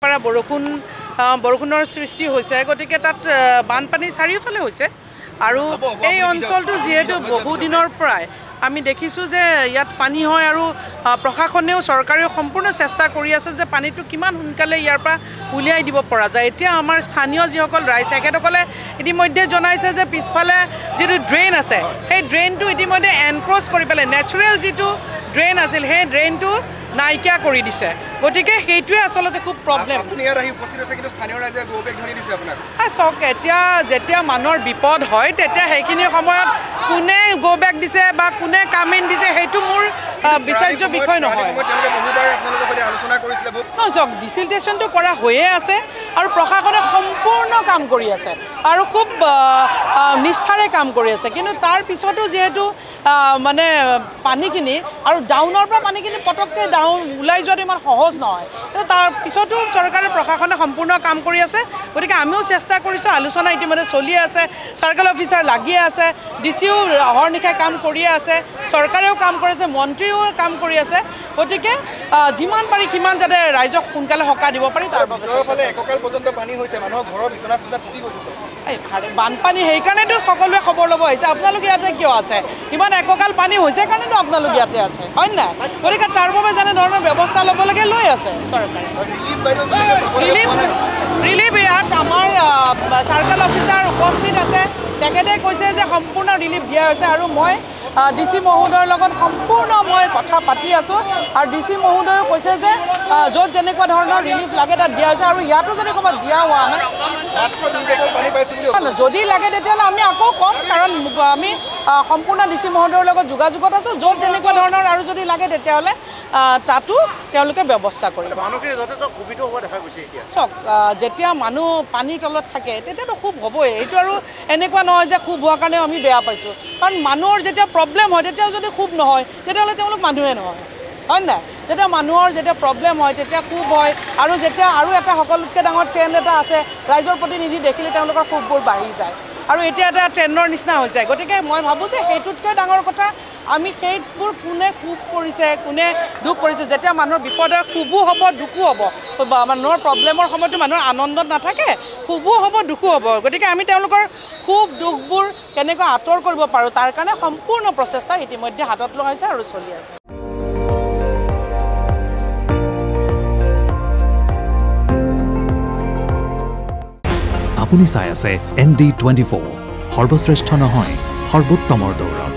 পৰা বৰষুণৰ সৃষ্টি হৈছে গতিকে তাত বানপানী চাৰিওফালে হৈছে আৰু এই অঞ্চলটো যেহেতু বহু দিনৰ পৰাই আমি দেখিছোঁ যে ইয়াত পানী হয় আৰু প্ৰশাসনেও চৰকাৰেও সম্পূৰ্ণ চেষ্টা কৰি আছে যে পানীটো কিমান সোনকালে ইয়াৰ পৰা উলিয়াই দিব পৰা যায়। এতিয়া আমাৰ স্থানীয় যিসকল ৰাইজ তেখেতসকলে ইতিমধ্যে জনাইছে যে পিছফালে যিটো ড্ৰেইন আছে সেই ড্ৰেইনটো ইতিমধ্যে এনক্ৰচ কৰি পেলাই নেচাৰেল যিটো ড্ৰেইন আছিল সেই ড্ৰেইনটো নাইকিয়া কৰি দিছে। গতিকে সেইটোৱে আচলতে খুব প্ৰব্লেম। চাওক এতিয়া যেতিয়া মানুহৰ বিপদ হয় তেতিয়া সেইখিনি সময়ত কোনে গো বেক দিছে বা কোনে কামেণ্ট দিছে সেইটো মোৰ বিচাৰ্য বিষয় নহয়। চাওক ডিচিলটেশ্যনটো কৰা হৈয়ে আছে আৰু প্ৰশাসনে সম্পূৰ্ণ কাম কৰি আছে আৰু খুব নিষ্ঠাৰে কাম কৰি আছে, কিন্তু তাৰ পিছতো যিহেতু মানে পানীখিনি আৰু ডাউনৰ পৰা পানীখিনি পটককৈ ডাউন ওলাই যোৱাটো ইমান সহজ নহয়, তাৰ পিছতো চৰকাৰে প্ৰশাসনে সম্পূৰ্ণ কাম কৰি আছে। গতিকে আমিও চেষ্টা কৰিছোঁ, আলোচনা ইতিমধ্যে চলিয়ে আছে, চাৰ্কেল অফিচাৰ লাগিয়ে আছে, ডিচিও অহৰ্নিশাই কাম কৰিয়ে আছে, চৰকাৰেও কাম কৰিছে, মন্ত্ৰীও কাম কৰি আছে। গতিকে যিমান পাৰি সিমান যাতে ৰাইজক সোনকালে সকাহ দিব পাৰি তাৰ বাবে বানপানী সেইকাৰণেতো সকলোৱে খবৰ ল'ব আহিছে। আপোনালোকে ইয়াতে কিয় আছে? ইমান এককাল পানী হৈছে কাৰণেতো আপোনালোকে ইয়াতে আছে, হয় নাই? গতিকে তাৰ বাবে যেনে ধৰণৰ ব্যৱস্থা ল'ব লাগে লৈ আছে চৰকাৰে। ৰিলিফ ইয়াত আমাৰ চাৰ্কেল অফিচাৰ উপস্থিত আছে, তেখেতে কৈছে যে সম্পূৰ্ণ ৰিলিফ দিয়া হৈছে আৰু মই ডিচি মহোদয়ৰ লগত সম্পূৰ্ণ মই কথা পাতি আছোঁ আৰু ডিচি মহোদয়েও কৈছে যে য'ত যেনেকুৱা ধৰণৰ ৰিলিফ লাগে তাত দিয়া হৈছে আৰু ইয়াতো যদি ক'ৰবাত দিয়া হোৱা নাই যদি লাগে তেতিয়াহ'লে আমি আকৌ ক'ম, কাৰণ আমি সম্পূৰ্ণ ডিচি মহোদয়ৰ লগত যোগাযোগত আছোঁ। য'ত যেনেকুৱা ধৰণৰ আৰু যদি লাগে তেতিয়াহ'লে তাতো তেওঁলোকে ব্যৱস্থা কৰিব। চাওক যেতিয়া মানুহ পানীৰ তলত থাকে তেতিয়াতো খুব হ'বই, এইটো আৰু এনেকুৱা নহয় যে খুব হোৱাৰ কাৰণেও আমি বেয়া পাইছোঁ, কাৰণ মানুহৰ যেতিয়া প্ৰব্লেম হয় তেতিয়া যদি খুব নহয় তেতিয়াহ'লে তেওঁলোক মানুহে নহয়, হয় নাই? যেতিয়া মানুহৰ যেতিয়া প্ৰব্লেম হয় তেতিয়া খুব হয় আৰু যেতিয়া আৰু এটা সকলোতকৈ ডাঙৰ ট্ৰেণ্ড এটা আছে, ৰাইজৰ প্ৰতিনিধি দেখিলে তেওঁলোকৰ খুববোৰ বাঢ়ি যায় আৰু এতিয়া এটা ট্ৰেণ্ডৰ নিচিনা হৈ যায়। গতিকে মই ভাবোঁ যে সেইটোতকৈ ডাঙৰ কথা আমি সেইবোৰ কোনে সুখ কৰিছে কোনে দুখ কৰিছে, যেতিয়া মানুহৰ বিপদৰ সুখো হ'ব দুখো হ'ব, মানুহৰ প্ৰব্লেমৰ সময়তো মানুহৰ আনন্দত নাথাকে, সুখো হ'ব দুখো হ'ব। গতিকে আমি তেওঁলোকৰ সুখ দুখবোৰ কেনেকৈ আঁতৰ কৰিব পাৰোঁ তাৰ কাৰণে সম্পূৰ্ণ প্ৰচেষ্টা ইতিমধ্যে হাতত লোৱা হৈছে আৰু চলি আছে। আপুনি চাই আছে ND24, সৰ্বশ্ৰেষ্ঠ নহয় সৰ্বোত্তমৰ দৌৰত।